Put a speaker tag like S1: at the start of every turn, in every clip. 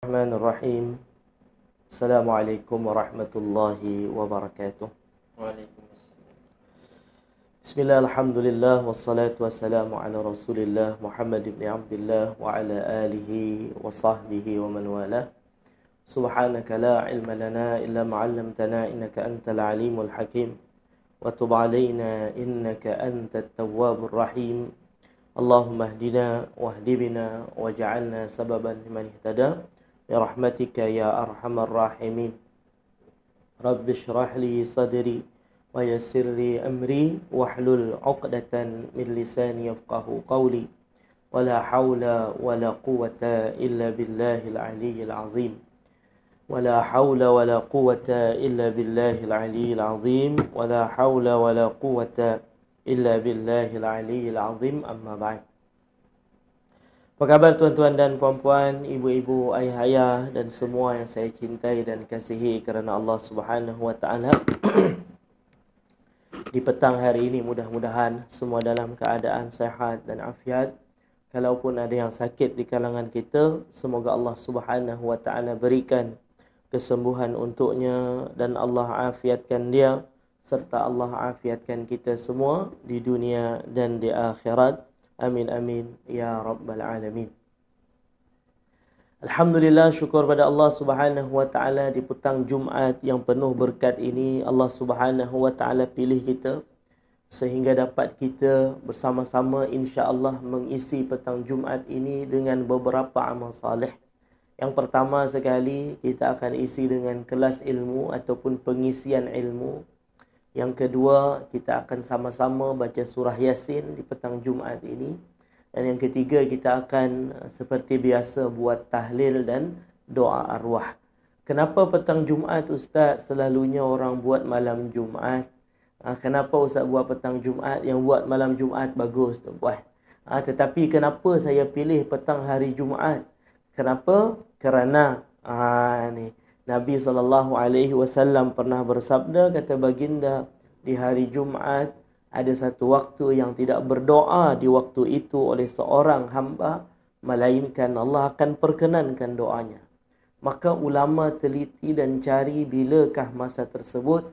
S1: Bismillahirrahmanirrahim. Assalamualaikum warahmatullahi wabarakatuh.
S2: Waalaikumsalam.
S1: Bismillah, alhamdulillah, wassalatu wassalamu ala rasulillah Muhammad ibn Abdullah wa ala alihi wa sahbihi wa man wala. Subhanaka la ilma lana illa ma'allamtana innaka antal alimul hakim. Wa tub alayna innaka antat tawwabur rahim. Allahumma hdina wahdi bina waj'alna sababan liman ihtada. Birahmatika ya arhamar rahimin. Rabbi shrah li sadri wa yassir li amri wahlul 'uqdatan min lisani yafqahu qawli. Wala haula wala quwwata illa billahil aliyyil azim. Wala haula wala quwwata illa billahil aliyyil azim. Wala haula wala quwwata illa billahil aliyyil azim. Amma ba'd. Apa khabar tuan-tuan dan puan-puan, ibu-ibu, ayah-ayah dan semua yang saya cintai dan kasihi kerana Allah Subhanahu wa taala. Di petang hari ini mudah-mudahan semua dalam keadaan sehat dan afiat. Kalaupun ada yang sakit di kalangan kita, semoga Allah Subhanahu wa taala berikan kesembuhan untuknya dan Allah afiatkan dia serta Allah afiatkan kita semua di dunia dan di akhirat. Amin amin ya rabbal alamin. Alhamdulillah, syukur pada Allah Subhanahu wa taala di petang Jumaat yang penuh berkat ini. Allah Subhanahu wa taala pilih kita sehingga dapat kita bersama-sama insya-Allah mengisi petang Jumaat ini dengan beberapa amal saleh. Yang pertama sekali, kita akan isi dengan kelas ilmu ataupun pengisian ilmu. Yang kedua, kita akan sama-sama baca surah Yasin di petang Jumaat ini. Dan yang ketiga, kita akan seperti biasa buat tahlil dan doa arwah. Kenapa petang Jumaat Ustaz selalunya orang buat malam Jumaat? Kenapa Ustaz buat petang Jumaat? Yang buat malam Jumaat bagus tuan-puan. Tetapi kenapa saya pilih petang hari Jumaat? Kenapa? Kerana Nabi SAW pernah bersabda, kata baginda, di hari Jumaat ada satu waktu yang tidak berdoa di waktu itu oleh seorang hamba, melainkan Allah akan perkenankan doanya. Maka ulama teliti dan cari bilakah masa tersebut.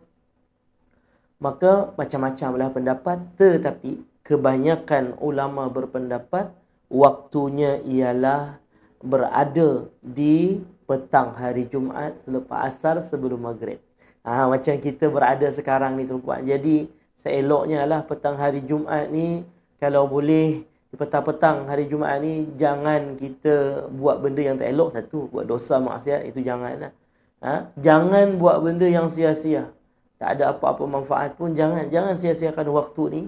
S1: Maka macam-macamlah pendapat, tetapi kebanyakan ulama berpendapat waktunya ialah berada di petang hari Jumaat selepas asar sebelum maghrib. Macam kita berada sekarang ni tuan-puan. Jadi seeloknya lah petang hari Jumaat ni, kalau boleh di petang-petang hari Jumaat ni jangan kita buat benda yang tak elok. Satu, buat dosa maksiat, itu janganlah. Jangan buat benda yang sia-sia. Tak ada apa-apa manfaat pun, jangan sia-siakan waktu ni.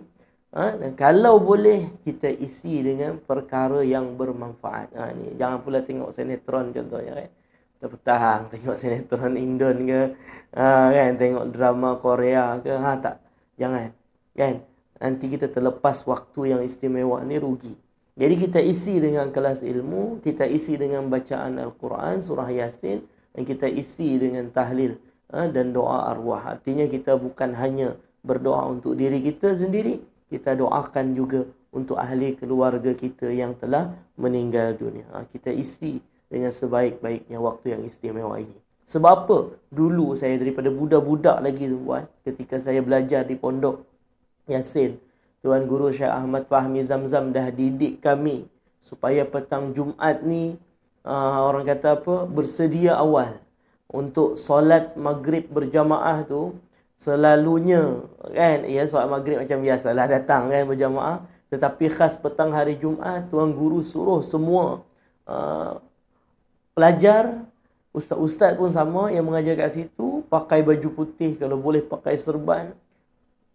S1: Dan kalau boleh kita isi dengan perkara yang bermanfaat. Ni jangan pula tengok sinetron contohnya kan. Petang tengok sinetron Indon ke, kan, tengok drama Korea ke, tak, jangan, kan, nanti kita terlepas waktu yang istimewa ni, rugi. Jadi kita isi dengan kelas ilmu, kita isi dengan bacaan Al-Quran, surah Yasin, dan kita isi dengan tahlil dan doa arwah. Artinya kita bukan hanya berdoa untuk diri kita sendiri, kita doakan juga untuk ahli keluarga kita yang telah meninggal dunia. Kita isi dengan sebaik-baiknya waktu yang istimewa ini. Sebab apa? Dulu saya daripada budak-budak lagi tuan, ketika saya belajar di pondok Yasin, Tuan Guru Syekh Ahmad Fahmi Zamzam dah didik kami supaya petang Jumaat ni orang kata apa? Bersedia awal untuk solat maghrib berjamaah tu. Selalunya kan, ya, solat maghrib macam biasalah datang kan berjamaah, tetapi khas petang hari Jumaat Tuan Guru suruh semua pelajar, ustaz-ustaz pun sama yang mengajar kat situ, pakai baju putih, kalau boleh pakai serban,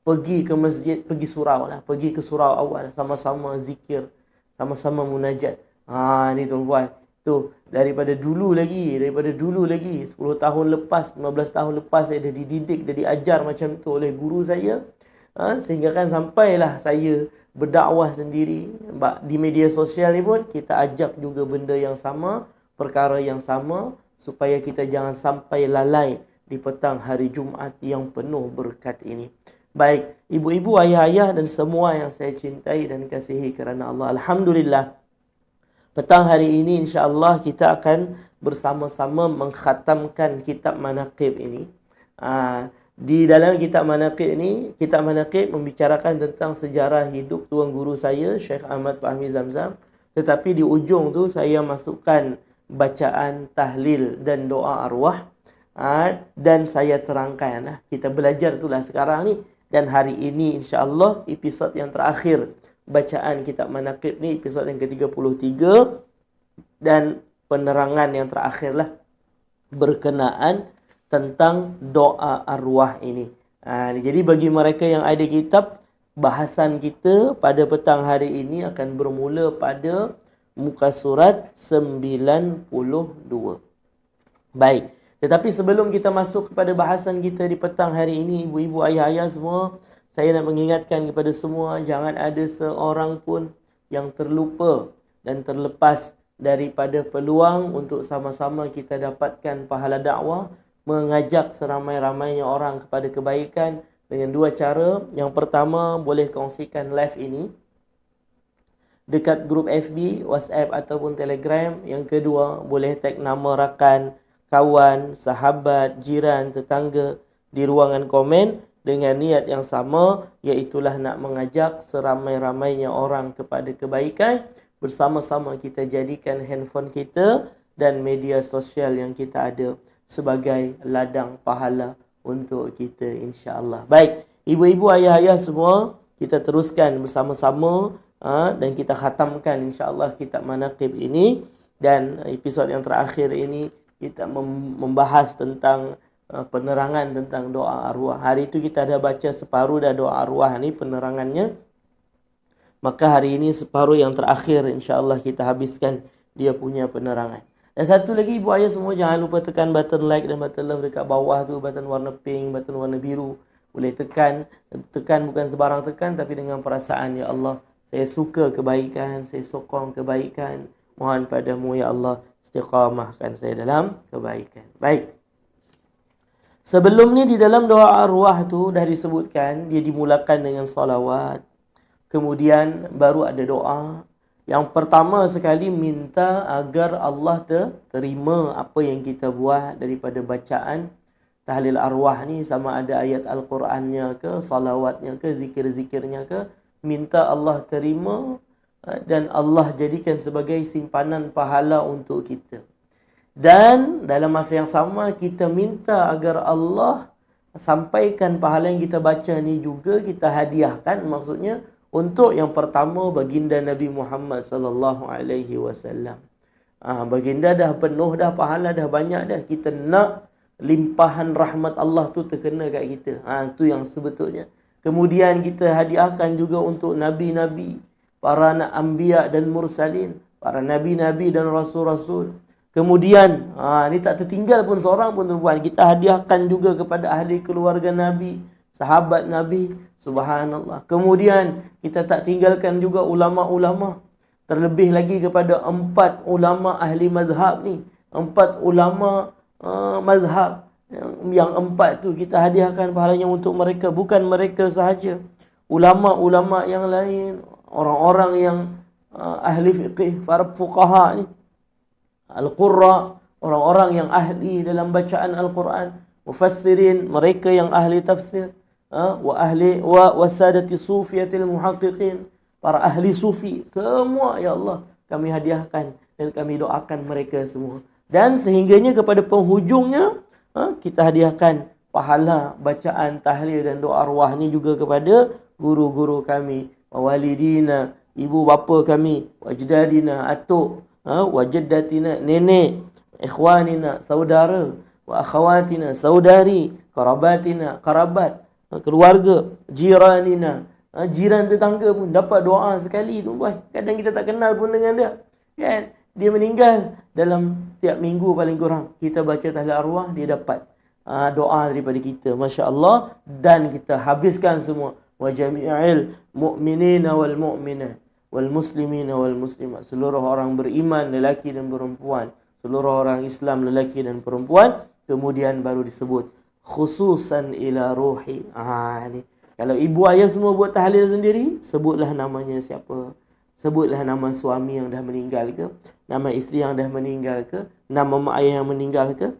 S1: pergi ke masjid, pergi surau lah, pergi ke surau awal, sama-sama zikir, sama-sama munajat. Ni tuan-puan, tu daripada dulu lagi 10 tahun lepas, 15 tahun lepas saya dah dididik, dah diajar macam tu oleh guru saya. Sehingga kan sampailah saya berdakwah sendiri di media sosial ni pun, kita ajak juga benda yang sama, perkara yang sama, supaya kita jangan sampai lalai di petang hari Jumaat yang penuh berkat ini. Baik, ibu-ibu, ayah-ayah dan semua yang saya cintai dan kasihi kerana Allah, alhamdulillah, petang hari ini insya-Allah kita akan bersama-sama mengkhatamkan kitab Manaqib ini. Di dalam kitab Manaqib ini, kitab Manaqib membicarakan tentang sejarah hidup tuan guru saya, Syekh Ahmad Fahmi Zamzam. Tetapi di ujung tu saya masukkan bacaan tahlil dan doa arwah. Dan saya terangkan, kita belajar itulah sekarang ni. Dan hari ini insya-Allah episod yang terakhir bacaan kitab Manaqib ni, episod yang ke-33 dan penerangan yang terakhir lah berkenaan tentang doa arwah ini. Jadi bagi mereka yang ada kitab, bahasan kita pada petang hari ini akan bermula pada muka surat 92. Baik. Tetapi sebelum kita masuk kepada bahasan kita di petang hari ini, ibu-ibu, ayah-ayah semua, saya nak mengingatkan kepada semua, jangan ada seorang pun yang terlupa dan terlepas daripada peluang untuk sama-sama kita dapatkan pahala dakwah, mengajak seramai-ramainya orang kepada kebaikan dengan dua cara. Yang pertama, boleh kongsikan live ini dekat grup FB, WhatsApp ataupun Telegram. Yang kedua, boleh tag nama rakan, kawan, sahabat, jiran, tetangga di ruangan komen dengan niat yang sama, iaitulah nak mengajak seramai-ramainya orang kepada kebaikan. Bersama-sama kita jadikan handphone kita dan media sosial yang kita ada sebagai ladang pahala untuk kita, insya-Allah. Baik, ibu-ibu, ayah-ayah semua, kita teruskan bersama-sama dan kita khatamkan insya-Allah kitab Manaqib ini. Dan episod yang terakhir ini kita membahas tentang penerangan tentang doa arwah. Hari itu kita dah baca separuh dah doa arwah ni penerangannya. Maka hari ini separuh yang terakhir insya-Allah kita habiskan dia punya penerangan. Dan satu lagi, ibu ayah semua, jangan lupa tekan button like dan button love dekat bawah tu, button warna pink, button warna biru. Boleh tekan bukan sebarang tekan, tapi dengan perasaan, ya Allah, saya suka kebaikan, saya sokong kebaikan. Mohon padamu, ya Allah, istiqamahkan saya dalam kebaikan. Baik. Sebelum ni di dalam doa arwah tu dah disebutkan, dia dimulakan dengan salawat. Kemudian baru ada doa. Yang pertama sekali, minta agar Allah terima apa yang kita buat daripada bacaan tahlil arwah ni, sama ada ayat Al-Qurannya ke, salawatnya ke, zikir-zikirnya ke. Minta Allah terima dan Allah jadikan sebagai simpanan pahala untuk kita. Dan dalam masa yang sama, kita minta agar Allah sampaikan pahala yang kita baca ni juga kita hadiahkan, maksudnya untuk yang pertama baginda Nabi Muhammad sallallahu alaihi wasallam. Baginda dah penuh dah pahala, dah banyak dah. Kita nak limpahan rahmat Allah tu terkena kat kita. Itu yang sebetulnya. Kemudian kita hadiahkan juga untuk nabi-nabi, para anbiya dan mursalin, para nabi-nabi dan rasul-rasul. Kemudian ni tak tertinggal pun seorang pun tuan. Kita hadiahkan juga kepada ahli keluarga Nabi, sahabat Nabi. Subhanallah. Kemudian kita tak tinggalkan juga ulama-ulama. Terlebih lagi kepada 4 ulama ahli mazhab ni. 4 ulama mazhab. Yang 4 tu kita hadiahkan pahalanya untuk mereka. Bukan mereka sahaja. Ulama-ulama yang lain. Orang-orang yang ahli fiqih, para fuqaha ni. Al-Qurra. Orang-orang yang ahli dalam bacaan Al-Quran. Mufassirin. Mereka yang ahli tafsir. Wa sadati sufiyatil muhaqqiqin, para ahli sufi semua, ya Allah, kami hadiahkan dan kami doakan mereka semua. Dan sehingganya kepada penghujungnya kita hadiahkan pahala bacaan tahlil dan doa arwah ni juga kepada guru-guru kami, walidina, ibu bapa kami, wajdadina, atuk, wajdatina, nenek, ikhwanina, saudara, wa akhawatina, saudari, karabatina, karabat, keluarga, jiranina, jiran tetangga pun dapat doa sekali tu, boy. Kadang kita tak kenal pun dengan dia, kan? Dia meninggal, dalam tiap minggu paling kurang kita baca tahlil arwah, dia dapat doa daripada kita, masya-Allah. Dan kita habiskan semua, wa jami'il mu'minina wal mu'minat wal muslimina wal muslimat, seluruh orang beriman lelaki dan perempuan, seluruh orang Islam lelaki dan perempuan. Kemudian baru disebut khususan ila ruhi. Ni kalau ibu ayah semua buat tahlil sendiri, sebutlah namanya siapa. Sebutlah nama suami yang dah meninggal ke, nama isteri yang dah meninggal ke, nama mak ayah yang meninggal ke,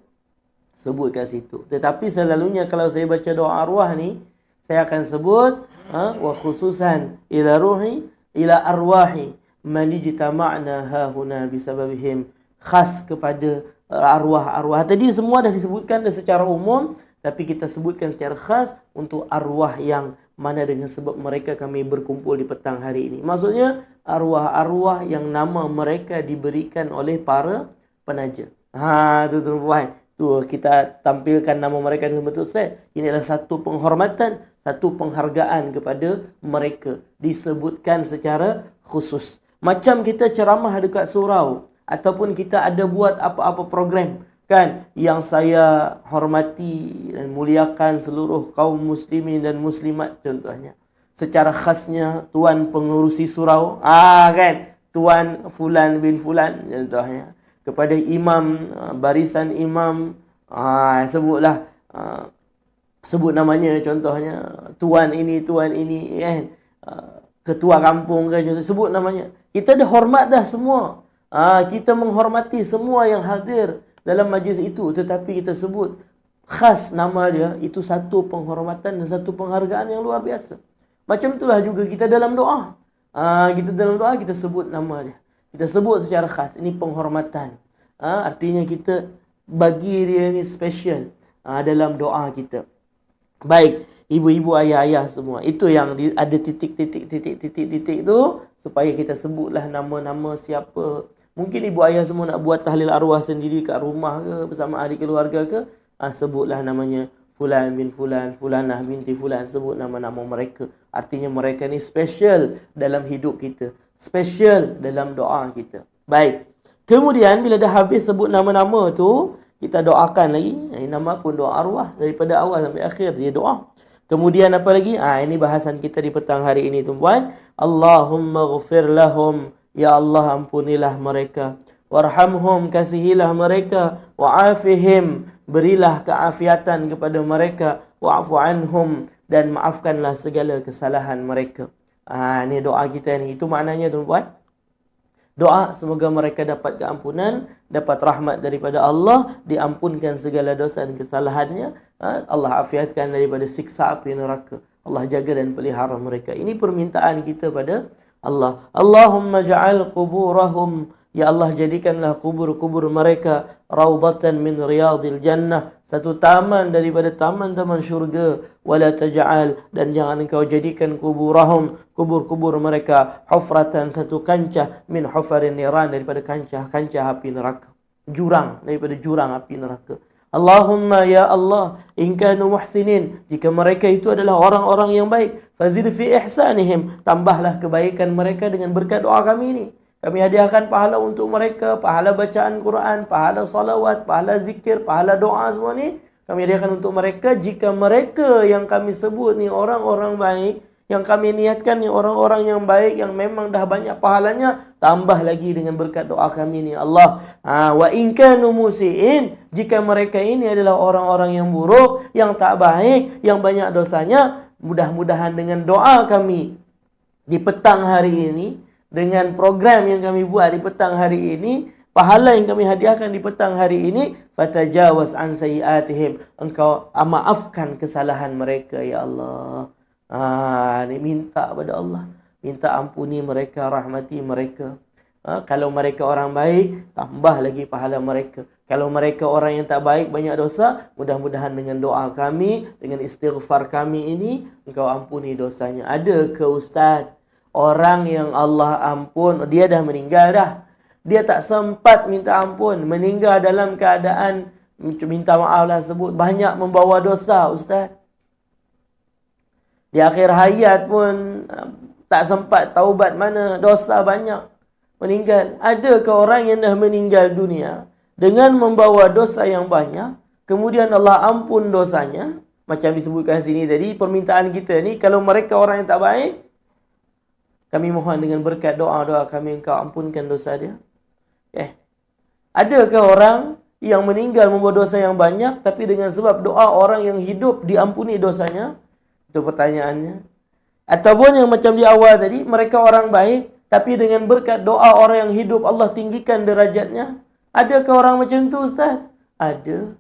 S1: sebut kat situ. Tetapi selalunya kalau saya baca doa arwah ni, saya akan sebut wa khususan ila ruhi ila arwahi man ijtama'na hahuna bisababihim, khas kepada arwah-arwah. Tadi semua dah disebutkan secara umum, tapi kita sebutkan secara khas untuk arwah yang mana dengan sebab mereka kami berkumpul di petang hari ini. Maksudnya arwah-arwah yang nama mereka diberikan oleh para penaja. Tu tuan-tuan. Tu kita tampilkan nama mereka dengan betul Ustaz. Ini adalah satu penghormatan, satu penghargaan kepada mereka. Disebutkan secara khusus. Macam kita ceramah dekat surau, ataupun kita ada buat apa-apa program, kan, yang saya hormati dan muliakan seluruh kaum muslimin dan muslimat contohnya. Secara khasnya tuan pengurusi surau, kan, tuan fulan bin fulan contohnya. Kepada imam, barisan imam, sebutlah, sebut namanya contohnya, tuan ini, kan, ketua kampung kan, sebut namanya. Kita dah hormat dah semua. Kita menghormati semua yang hadir dalam majlis itu, tetapi kita sebut khas nama dia, itu satu penghormatan dan satu penghargaan yang luar biasa. Macam itulah juga kita dalam doa. Kita dalam doa kita sebut nama dia. Kita sebut secara khas, ini penghormatan. Artinya kita bagi dia ni special dalam doa kita. Baik, ibu-ibu, ayah-ayah semua. Itu yang ada titik-titik tu, supaya kita sebutlah nama-nama siapa. Mungkin ibu ayah semua nak buat tahlil arwah sendiri kat rumah ke, bersama ahli keluarga ke, sebutlah namanya fulan bin fulan, fulanah binti fulan, sebut nama-nama mereka. Artinya mereka ni special dalam hidup kita, special dalam doa kita. Baik. Kemudian bila dah habis sebut nama-nama tu, kita doakan lagi. Nama pun doa arwah, daripada awal sampai akhir dia doa. Kemudian apa lagi? Ini bahasan kita di petang hari ini tuan-puan. Allahumma ghfir lahum, ya Allah ampunilah mereka. Warhamhum, kasihilah mereka. Wa'afihim, berilah keafiatan kepada mereka. Wa'afu anhum, dan maafkanlah segala kesalahan mereka. Ini doa kita ni. Itu maknanya tuan-puan. Doa semoga mereka dapat keampunan, dapat rahmat daripada Allah, diampunkan segala dosa dan kesalahannya. Allah afiatkan daripada siksa api neraka. Allah jaga dan pelihara mereka. Ini permintaan kita pada Allah. Allahumma ja'al quburahum, ya Allah jadikanlah kubur-kubur mereka raudatan min riyadil jannah, satu taman daripada taman-taman syurga. Wala taj'al, dan jangan engkau jadikan kuburahum, kubur-kubur mereka, hufratan, satu kancah, min hufarin niran, daripada kancah-kancah api neraka, jurang, daripada jurang api neraka. Allahumma ya Allah, in kanu muhsinin, jika mereka itu adalah orang-orang yang baik, fazid fi ihsanihim, tambahlah kebaikan mereka dengan berkat doa kami ini. Kami hadiahkan pahala untuk mereka, pahala bacaan Quran, pahala salawat, pahala zikir, pahala doa semua ni kami hadiahkan untuk mereka. Jika mereka yang kami sebut ni orang-orang baik, yang kami niatkan ni orang-orang yang baik, yang memang dah banyak pahalanya, tambah lagi dengan berkat doa kami ni Allah. Wa in kanu musiin, jika mereka ini adalah orang-orang yang buruk, yang tak baik, yang banyak dosanya, mudah-mudahan dengan doa kami di petang hari ini, dengan program yang kami buat di petang hari ini, pahala yang kami hadiahkan di petang hari ini, fatajawaz an sayiatihim, engkau maafkan kesalahan mereka ya Allah. Ni minta pada Allah, minta ampuni mereka, rahmati mereka. Kalau mereka orang baik, tambah lagi pahala mereka. Kalau mereka orang yang tak baik, banyak dosa, mudah-mudahan dengan doa kami, dengan istighfar kami ini, engkau ampuni dosanya. Ada ke Ustaz orang yang Allah ampun, dia dah meninggal dah, dia tak sempat minta ampun, meninggal dalam keadaan minta maaf lah, sebut banyak membawa dosa Ustaz. Di akhir hayat pun tak sempat taubat, mana dosa banyak, meninggal. Adakah orang yang dah meninggal dunia dengan membawa dosa yang banyak, kemudian Allah ampun dosanya? Macam disebutkan sini tadi, permintaan kita ni, kalau mereka orang yang tak baik, kami mohon dengan berkat doa-doa kami, engkau ampunkan dosa dia. Adakah orang yang meninggal membawa dosa yang banyak, tapi dengan sebab doa orang yang hidup diampuni dosanya? Itu pertanyaannya. Ataupun yang macam di awal tadi, mereka orang baik, Tapi dengan berkat doa orang yang hidup, Allah tinggikan derajatnya. Adakah orang macam tu, Ustaz? Ada.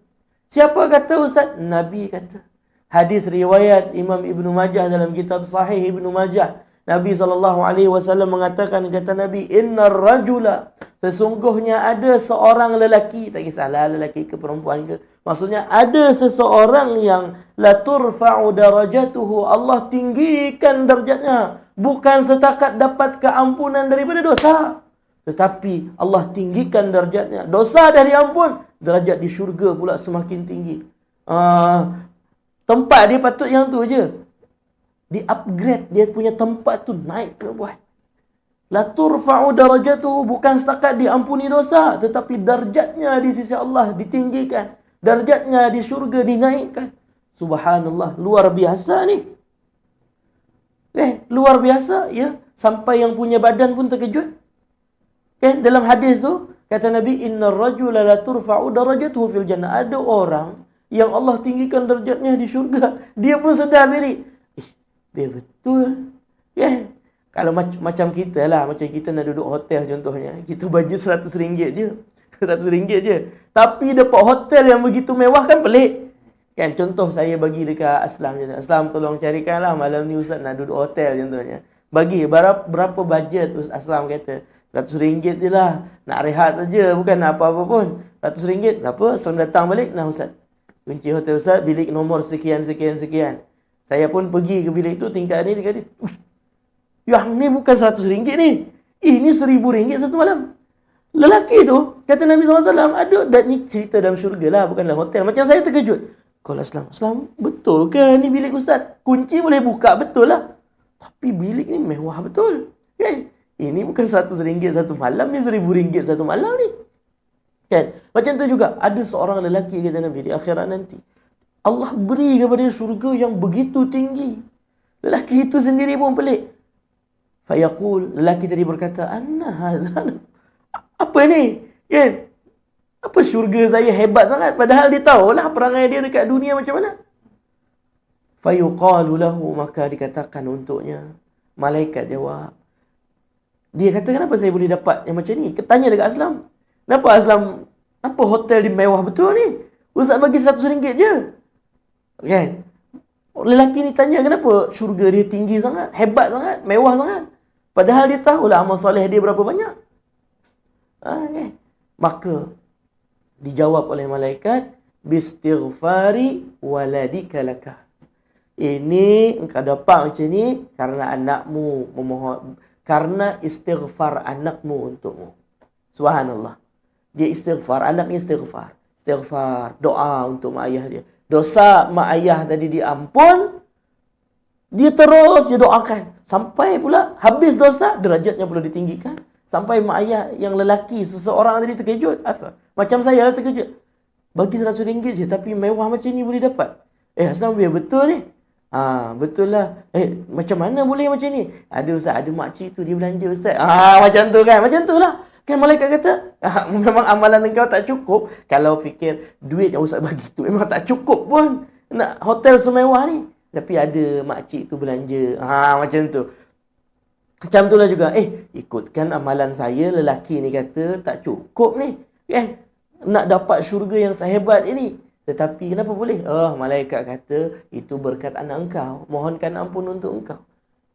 S1: Siapa kata, Ustaz? Nabi kata. Hadis riwayat Imam Ibnu Majah dalam kitab Sahih Ibnu Majah. Nabi SAW mengatakan, kata Nabi, Innar rajula, sesungguhnya ada seorang lelaki, tak kisahlah lelaki ke perempuan ke, maksudnya ada seseorang yang la turfa'u darajatuhu, Allah tinggikan darjatnya, bukan setakat dapat keampunan daripada dosa, tetapi Allah tinggikan darjatnya. Dosa dah diampun, derajat di syurga pula semakin tinggi. Tempat dia patut yang tu je, di upgrade dia punya tempat tu, naik pula buat. La turfa'u darajatuhu, bukan setakat diampuni dosa, tetapi darjatnya di sisi Allah ditinggikan, darjatnya di syurga dinaikkan. Subhanallah, luar biasa ni. Luar biasa ya, sampai yang punya badan pun terkejut. Dalam hadis tu kata Nabi, innar rajula la turfa'u darajatuhu fil jannah. Ada orang yang Allah tinggikan darjatnya di syurga, dia pun sedar diri, dia betul. Kalau macam kita lah, macam kita nak duduk hotel contohnya, kita bajet RM100 je. RM100 je. Tapi dapat hotel yang begitu mewah kan pelik. Kan contoh saya bagi dekat Aslam je. Aslam tolong carikanlah malam ni Ustaz nak duduk hotel contohnya. Bagi berapa bajet Ustaz Aslam kata? RM100 je lah. Nak rehat saja, bukan nak apa-apa pun. RM100, tak apa, Aslam datang balik. Nah Ustaz, kunci hotel Ustaz, bilik nombor sekian. Saya pun pergi ke bilik tu, tingkat ni, tingkat ni. Yang ni bukan RM100 ni. Ini RM1,000 satu malam. Lelaki tu, kata Nabi SAW, ada, dan ni cerita dalam syurga lah, bukanlah hotel. Macam saya terkejut. Kalau Aslam, betul ke ni bilik Ustaz? Kunci boleh buka, betul lah. Tapi bilik ni mewah betul. Kan? Ini bukan RM100 satu malam, ni RM1,000 satu malam ni. Kan? Macam tu juga, ada seorang lelaki, kata Nabi, di akhirat nanti, Allah beri kepada syurga yang begitu tinggi. Lelaki itu sendiri pun pelik. Fayaqul, lelaki tadi berkata, anna hadha, apa ni? Kan? Apa syurga saya hebat sangat? Padahal dia tahulah perangai dia dekat dunia macam mana. Fayuqalu lahu, maka dikatakan untuknya. Malaikat jawab. Dia kata, kenapa saya boleh dapat yang macam ni? Tanya dekat Aslam. Kenapa Aslam, apa hotel di mewah betul ni? Ustaz bagi RM100 je. Kan? Lelaki ni tanya, kenapa syurga dia tinggi sangat, hebat sangat, mewah sangat? Padahal dia tahulah amal soleh dia berapa banyak. Maka dijawab oleh malaikat, bistighfari waladika laka. Ini engkau dapat macam ni karena anakmu memohon, karena istighfar anakmu untukmu. Subhanallah. Dia istighfar, anaknya istighfar. Istighfar, doa untuk mak ayah dia. Dosa mak ayah tadi diampun, dia terus dia doakan. Sampai pula habis dosa, derajatnya pula ditinggikan. Sampai mak ayah yang lelaki, seseorang tadi terkejut. Apa? Macam saya lah terkejut. Bagi RM100 je, tapi mewah macam ni boleh dapat. Aslam biar betul ni. Betul lah. Macam mana boleh macam ni? Ada Ustaz, ada makcik tu dia belanja Ustaz. Macam tu kan? Macam tu lah. Kan malaikat kata, memang amalan engkau tak cukup. Kalau fikir duit yang Ustaz bagi tu memang tak cukup pun nak hotel semewah ni. Tapi ada makcik tu belanja. Macam tu. Macam tu lah juga. Ikutkan amalan saya, lelaki ni kata tak cukup ni. Kan? Nak dapat syurga yang sehebat ini. Tetapi kenapa boleh? Malaikat kata, itu berkat anak engkau. Mohonkan ampun untuk engkau.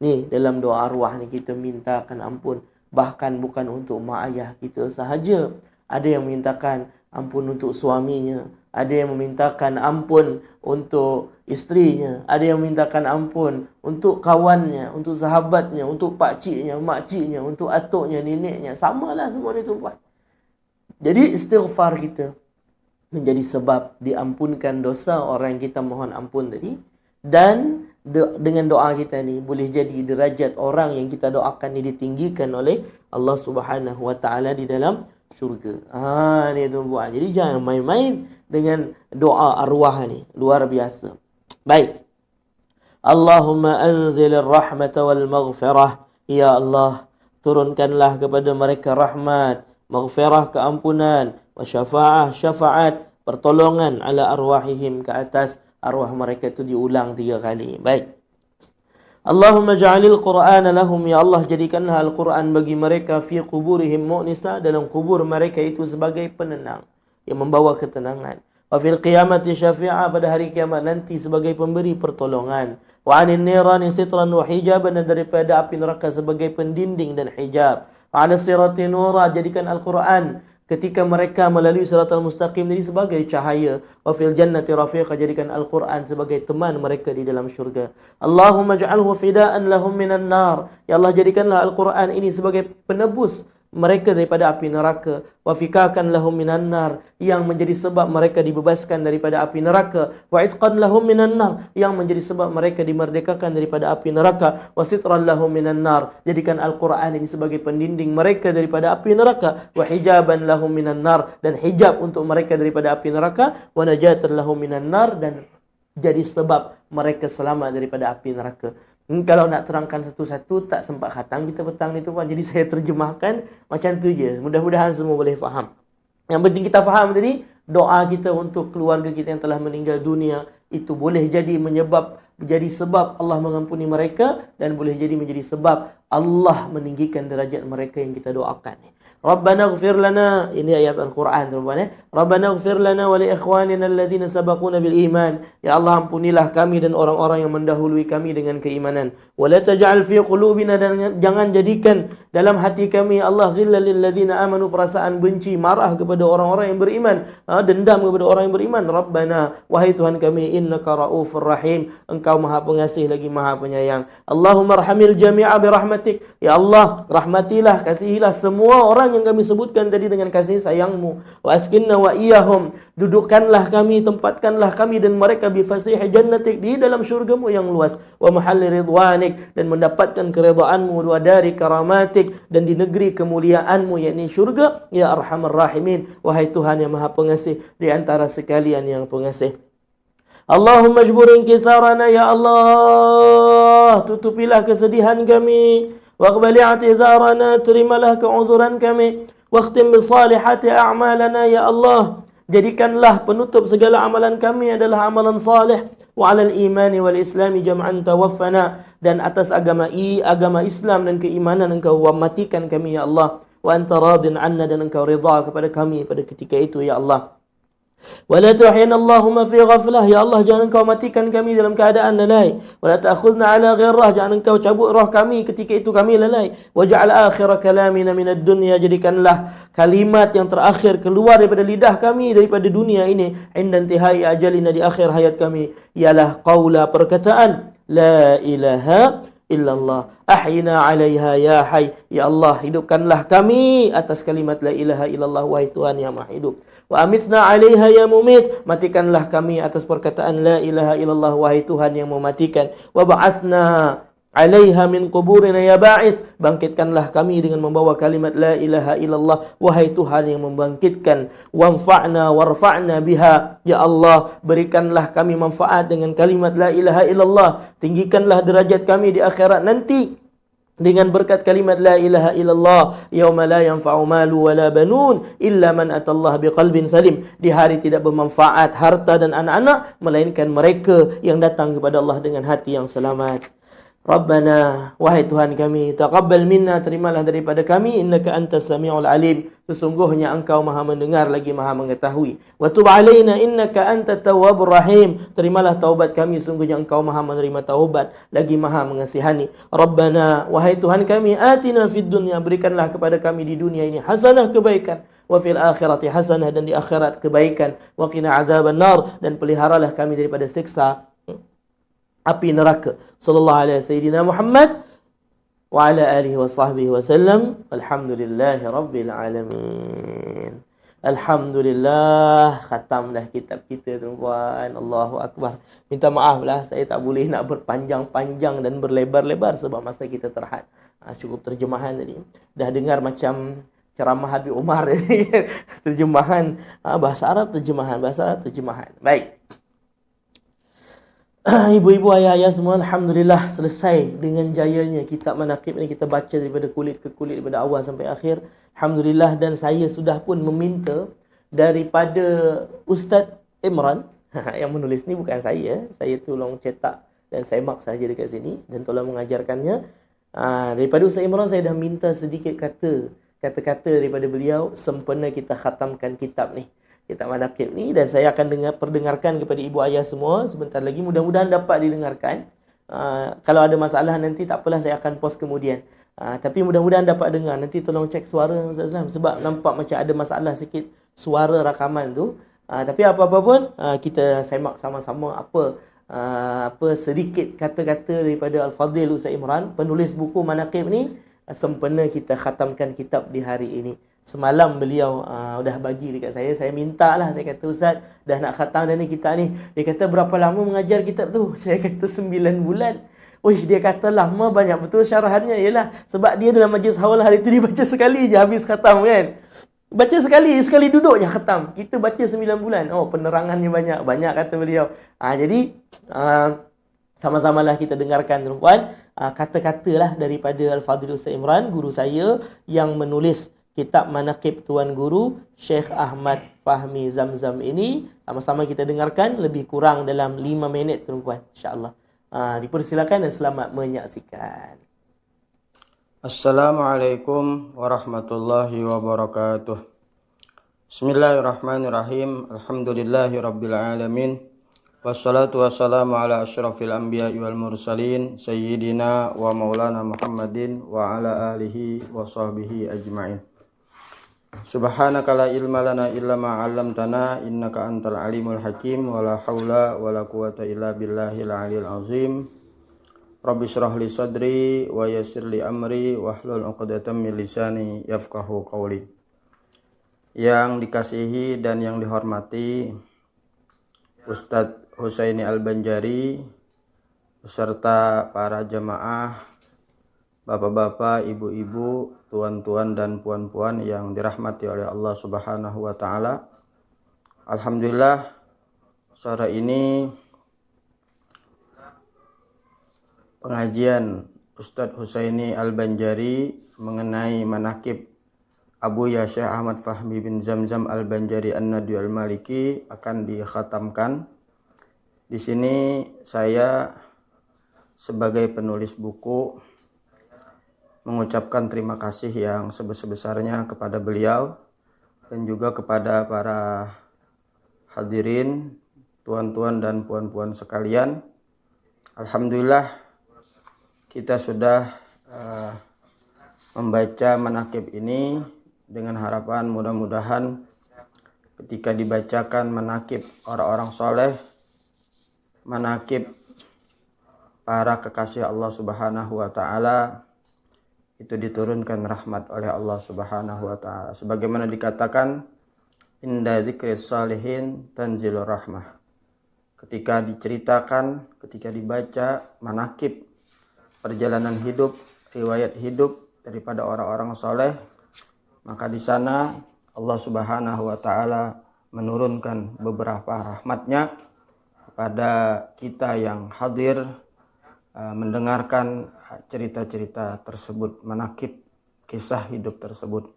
S1: Ni, dalam doa arwah ni kita mintakan ampun. Bahkan bukan untuk mak ayah kita sahaja. Ada yang memintakan ampun untuk suaminya. Ada yang memintakan ampun untuk isterinya. Ada yang memintakan ampun untuk kawannya, untuk sahabatnya, untuk pakciknya, makciknya, untuk atuknya, neneknya. Samalah semua ni tuan-tuan. Jadi istighfar kita menjadi sebab diampunkan dosa orang yang kita mohon ampun tadi. Dan dengan doa kita ni boleh jadi derajat orang yang kita doakan ni ditinggikan oleh Allah Subhanahu Wa Taala di dalam syurga. Ni tuan-tuan. Jadi jangan main-main dengan doa arwah ni. Luar biasa. Baik. Allahumma anzil ar-rahmata wal maghfirah. Ya Allah, turunkanlah kepada mereka rahmat, maghfirah, keampunan, wa syafa'ah, syafaat, pertolongan ala arwahihim, ke atas arwah mereka itu diulang 3 kali. Baik. Allahumma ja'alil Qur'ana lahum, ya Allah jadikanlah Al-Quran bagi mereka fi quburihim mu'nisa, dalam kubur mereka itu sebagai penenang yang membawa ketenangan. Wa fil qiyamati syafi'a, pada hari kiamat nanti sebagai pemberi pertolongan. Wa 'anil nirani sitran wa hijaban, daripada api neraka sebagai pendinding dan hijab. Wa 'alas sirati nura, jadikan Al-Quran ketika mereka melalui siratal mustaqim ini sebagai cahaya. Wa fil jannati rafiqa, jadikan Al-Quran sebagai teman mereka di dalam syurga. Allahumma ja'alhu fida'an lahum minan nar, ya Allah jadikanlah Al-Quran ini sebagai penebus mereka daripada api neraka. Wa fikakan lahum minan nar, yang menjadi sebab mereka dibebaskan daripada api neraka. Wa itqan lahum minan nar, yang menjadi sebab mereka dimerdekakan daripada api neraka. Wa sitran lahum minan nar, jadikan Al-Quran ini sebagai pendinding mereka daripada api neraka. Wa hijaban lahum minan nar, dan hijab untuk mereka daripada api neraka. Wa najatan lahum minan nar, dan jadi sebab mereka selamat daripada api neraka. Kalau nak terangkan satu-satu tak sempat khatam kita petang ni tu Puan. Jadi saya terjemahkan macam tu je. Mudah-mudahan semua boleh faham. Yang penting kita faham tadi, doa kita untuk keluarga kita yang telah meninggal dunia itu boleh jadi sebab Allah mengampuni mereka, dan boleh jadi menjadi sebab Allah meninggikan derajat mereka yang kita doakan. Rabbana ighfir lana, ini ayat Al-Quran tuan-tuan. Rabbana ighfir lana wa li ikhwanina alladhina sabaquna bil iman, ya Allah ampunilah kami dan orang-orang yang mendahului kami dengan keimanan. Wa la taj'al fi qulubina, dan jangan jadikan dalam hati kami, ya Allah, ghillal lil ladzina amanu, perasaan benci, marah kepada orang-orang yang beriman, dendam kepada orang yang beriman. Rabbana, wahai Tuhan kami, innaka raufur rahim, engkau maha pengasih lagi maha penyayang. Allahumma arhamil jami'a bi rahmatik, ya Allah rahmatilah, kasihilah semua orang yang kami sebutkan tadi dengan kasih sayangmu. Wa askinna wa iyahum, dudukkanlah kami, tempatkanlah kami dan mereka bi fasih jannatik, di dalam syurgamu yang luas. Wa mahalli ridwanik, dan mendapatkan keridhaanmu. Wa dari karamatik, dan di negeri kemuliaanmu, yakni syurga. Ya arhamar rahimin, wahai Tuhan yang maha pengasih di antara sekalian yang pengasih. Allahumma jburin kisarana, ya Allah tutupilah kesedihan kami. Waqbali i'tizarana, terimalah ke'udzuran kami. Wakhtim bisalihati a'malana, ya Allah jadikanlah penutup segala amalan kami adalah amalan salih. Wa 'alal imani wal islami jam'an tawaffana, dan atas agama Islam dan keimanan engkau matikan kami, ya Allah. Wa anta radin 'anna, dan engkau redha kepada kami pada ketika itu, ya Allah. Wa la tuhyina Allahumma fi ghaflah, ya Allah jangan engkau matikan kami dalam keadaan lalai. Wa la ta'khudna ala ghirrah, jangan engkau cabut roh kami ketika itu kami lalai. Waj'al akhir kalamina minad dunya, jadikanlah kalimat yang terakhir keluar daripada lidah kami daripada dunia ini, inda intihai ajalina, di akhir hayat kami, ialah qaula, perkataan la ilaha illallah. Ahyina 'alaiha ya hayy, ya Allah hidupkanlah kami atas kalimat la ilaha illallah, wahai Tuhan yang maha hidup. Wa amitna 'alaiha ya mumit, matikanlah kami atas perkataan la ilaha illallah, wahai Tuhan yang mematikan. Wa ba'atsna 'alaiha min quburina ya ba'its, bangkitkanlah kami dengan membawa kalimat la ilaha illallah, wahai Tuhan yang membangkitkan. Wanfa'na warfa'na biha, ya Allah berikanlah kami manfaat dengan kalimat la ilaha illallah, tinggikanlah derajat kami di akhirat nanti dengan berkat kalimat la ilaha illallah. Yauma la yanfa'u malu wala banun illa man atallaha biqalbin salim, di hari tidak bermanfaat harta dan anak-anak melainkan mereka yang datang kepada Allah dengan hati yang selamat. Rabbana, wahai Tuhan kami, taqabbal minna, terimalah daripada kami, innaka antas samiul alim, sesungguhnya engkau maha mendengar lagi maha mengetahui. Wa tub alaina innaka antat tawwabur rahim, terimalah taubat kami, sesungguhnya engkau maha menerima taubat lagi maha mengasihani. Rabbana, wahai Tuhan kami, atina fid dunya, berikanlah kepada kami di dunia ini hasanah, kebaikan. Wa fil akhirati hasanah, dan di akhirat kebaikan. Wa qina azaban nar, dan peliharalah kami daripada siksa api neraka. Sallallahu alaihi sayyidina Muhammad wa ala alihi wa sahbihi wa sallam. Alhamdulillahi rabbil alamin. Alhamdulillah, khatam dah kitab kita tuan-tuan. Allahu akbar. Minta maaf lah, saya tak boleh nak berpanjang-panjang dan berlebar-lebar sebab masa kita terhad. Cukup terjemahan tadi. Dah dengar macam ceramah Habib Umar terjemahan bahasa Arab, terjemahan bahasa Arab, terjemahan. Baik. Ibu-ibu, ayah-ayah semua, alhamdulillah selesai dengan jayanya kitab manaqib ini. Kita baca daripada kulit ke kulit, daripada awal sampai akhir. Alhamdulillah, dan saya sudah pun meminta daripada Ustaz Imran yang menulis ni, bukan saya tolong cetak dan semak saja dekat sini dan tolong mengajarkannya. Daripada Ustaz Imran saya dah minta sedikit kata-kata daripada beliau sempena kita khatamkan kitab ni, kitab Manaqib ni, dan saya akan perdengarkan kepada ibu ayah semua sebentar lagi, mudah-mudahan dapat didengarkan. Kalau ada masalah nanti tak apalah, saya akan post kemudian. Tapi mudah-mudahan dapat dengar. Nanti tolong cek suara Ustaz Islam, sebab nampak macam ada masalah sikit suara rakaman tu. Tapi apa-apa pun kita semak sama-sama apa sedikit kata-kata daripada Al-Fadhil Ustaz Imran, penulis buku Manaqib ni, sempena kita khatamkan kitab di hari ini. Semalam beliau dah bagi dekat saya minta lah, saya kata Ustaz dah nak khatam dah ni kitab ni. Dia kata berapa lama mengajar kitab tu? Saya kata 9 bulan. Dia kata lama, banyak betul syarahannya. Yelah, sebab dia dalam majlis haul hari tu dia baca sekali je habis khatam kan. Baca sekali duduk je khatam. Kita baca 9 bulan. Penerangannya banyak kata beliau. Jadi sama-samalah kita dengarkan tuan-tuan kata-kata lah daripada Al-Fadhil Ustaz Imran, guru saya yang menulis kitab Manaqib Tuan Guru Syekh Ahmad Fahmi Zamzam ini. Sama-sama kita dengarkan lebih kurang dalam 5 minit tuan-tuan, insya-Allah. Dipersilakan dan selamat menyaksikan.
S3: Assalamualaikum warahmatullahi wabarakatuh. Bismillahirrahmanirrahim. Alhamdulillahirabbil alamin. Wassalatu wassalamu ala asyrafil anbiya'i wal mursalin sayyidina wa maulana Muhammadin wa ala alihi wa sahbihi ajma'in. Subhanaka la ilma lana illa ma 'allamtana innaka antal alimul hakim wa la haula wa la quwata illa billahil aliyil azim. Rabbi shrah li sadri wa yassir li amri wahlul 'uqdatam min lisani yafqahu qawli. Yang dikasihi dan yang dihormati Ustadz Husaini Al-Banjari beserta para jamaah, bapak-bapak, ibu-ibu, tuan-tuan dan puan-puan yang dirahmati oleh Allah Subhanahu wa taala. Alhamdulillah, sore ini pengajian Ustadz Husaini Al-Banjari mengenai manaqib Abu Syekh Ahmad Fahmi bin Zamzam Al-Banjari An-Nadwi Al-Maliki akan dikhatamkan. Di sini saya sebagai penulis buku mengucapkan terima kasih yang sebesar-besarnya kepada beliau dan juga kepada para hadirin, tuan-tuan dan puan-puan sekalian. Alhamdulillah kita sudah membaca manaqib ini dengan harapan mudah-mudahan ketika dibacakan manaqib orang-orang soleh, manaqib para kekasih Allah Subhanahu wa taala, itu diturunkan rahmat oleh Allah Subhanahu wa taala. Sebagaimana dikatakan, inda dzikris salihin tanzilur rahmah. Ketika diceritakan, ketika dibaca manaqib perjalanan hidup, riwayat hidup daripada orang-orang soleh, maka di sana Allah Subhanahu wa taala menurunkan beberapa rahmatnya kepada kita yang hadir mendengarkan cerita-cerita tersebut, manaqib kisah hidup tersebut.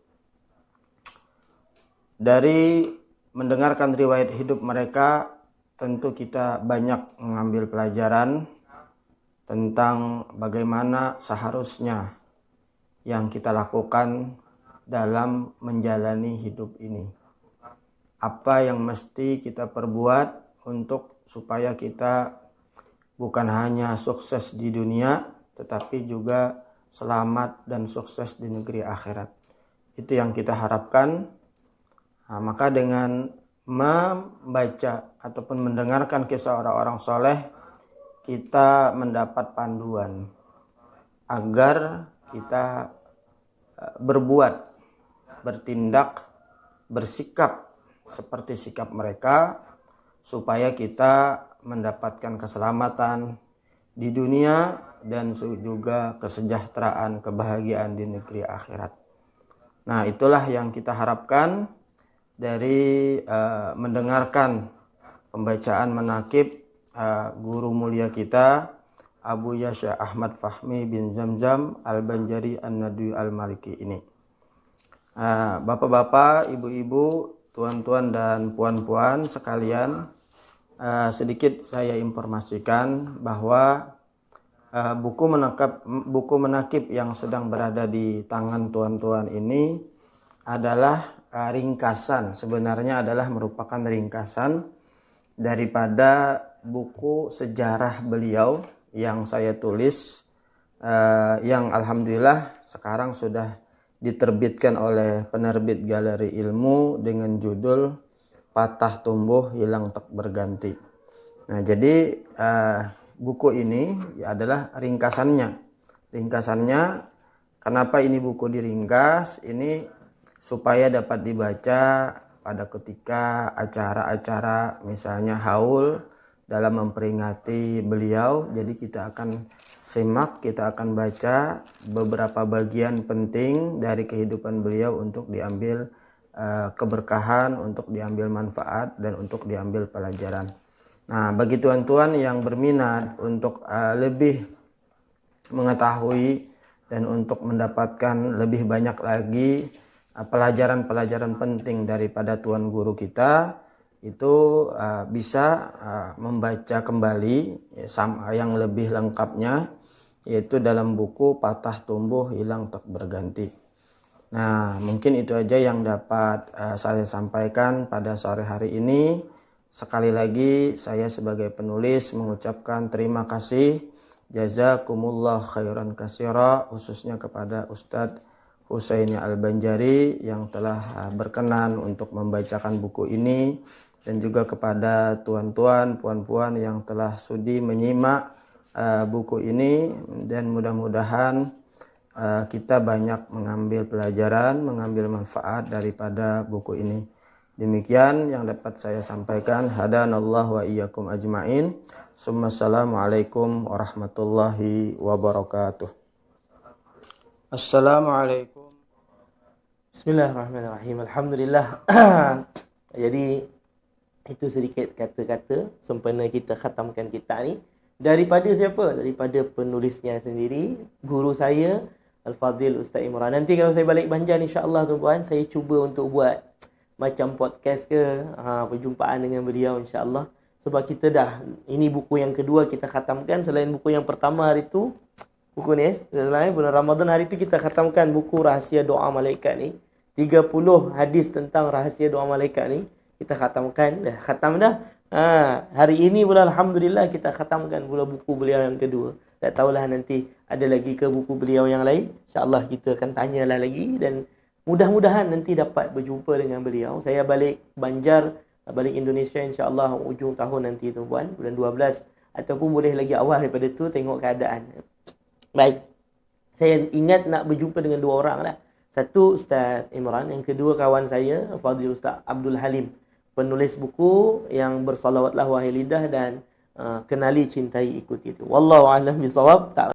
S3: Dari mendengarkan riwayat hidup mereka, tentu kita banyak mengambil pelajaran tentang bagaimana seharusnya yang kita lakukan dalam menjalani hidup ini. Apa yang mesti kita perbuat untuk supaya kita bukan hanya sukses di dunia, tetapi juga selamat dan sukses di negeri akhirat. Itu yang kita harapkan. Maka dengan membaca ataupun mendengarkan kisah orang-orang soleh, kita mendapat panduan agar kita berbuat, bertindak, bersikap seperti sikap mereka, supaya kita mendapatkan keselamatan di dunia dan juga kesejahteraan, kebahagiaan di negeri akhirat. Nah, itulah yang kita harapkan dari mendengarkan pembacaan manaqib guru mulia kita Abu Syekh Ahmad Fahmi bin Zamzam Al-Banjari An-Nadwi Al-Maliki ini. Bapak-bapak, ibu-ibu, tuan-tuan dan puan-puan sekalian, sedikit saya informasikan bahwa buku menakib yang sedang berada di tangan tuan-tuan ini adalah ringkasan, sebenarnya adalah merupakan ringkasan daripada buku sejarah beliau yang saya tulis, yang alhamdulillah sekarang sudah diterbitkan oleh penerbit Galeri Ilmu dengan judul Patah Tumbuh Hilang Tak Berganti. Nah, jadi buku ini adalah ringkasannya. Kenapa ini buku diringkas? Ini supaya dapat dibaca pada ketika acara-acara misalnya haul dalam memperingati beliau. Jadi kita akan simak, kita akan baca beberapa bagian penting dari kehidupan beliau untuk diambil keberkahan, untuk diambil manfaat, dan untuk diambil pelajaran. Nah, bagi tuan-tuan yang berminat untuk lebih mengetahui dan untuk mendapatkan lebih banyak lagi pelajaran-pelajaran penting daripada tuan guru kita, itu bisa membaca kembali yang lebih lengkapnya, yaitu dalam buku Patah Tumbuh Hilang Tak Berganti. Nah, mungkin itu aja yang dapat saya sampaikan pada sore hari ini. Sekali lagi saya sebagai penulis mengucapkan terima kasih, jazakumullah khairan katsira, khususnya kepada Ustadz Husaini Al-Banjari yang telah berkenan untuk membacakan buku ini, dan juga kepada tuan-tuan, puan-puan yang telah sudi menyimak buku ini, dan mudah-mudahan kita banyak mengambil pelajaran, mengambil manfaat daripada buku ini. Demikian yang dapat saya sampaikan. Hadanallahu wa iyyakum ajmain. Assalamualaikum warahmatullahi wabarakatuh. Assalamualaikum.
S1: Bismillahirrahmanirrahim. Alhamdulillah. Jadi itu sedikit kata-kata sempena kita khatamkan kitab ni. Daripada siapa? Daripada penulisnya sendiri, guru saya Al-Fadhil Ustaz Imran. Nanti kalau saya balik Banjar, insya-Allah tuan-puan, saya cuba untuk buat macam podcast ke, perjumpaan dengan beliau insya-Allah. Sebab kita dah, ini buku yang kedua kita khatamkan. Selain buku yang pertama hari tu, buku ni selain bulan Ramadan hari tu kita khatamkan buku Rahsia Doa Malaikat ni. 30 hadis tentang rahsia doa malaikat ni kita khatamkan. Dah khatam dah. Hari ini pula alhamdulillah kita khatamkan pula buku beliau yang kedua. Tak tahulah nanti ada lagi ke buku beliau yang lain. InsyaAllah kita akan tanyalah lagi, dan mudah-mudahan nanti dapat berjumpa dengan beliau. Saya balik Banjar, balik Indonesia insya-Allah hujung tahun nanti tuan-puan, bulan 12, ataupun boleh lagi awal daripada tu, tengok keadaan. Baik. Saya ingat nak berjumpa dengan dua orang lah. Satu Ustaz Imran, yang kedua kawan saya Fadhil Ustaz Abdul Halim, penulis buku yang Bersalawatlah Wahai Lidah dan Kenali Cintai Ikuti itu. Wallahu a'lam bishawab.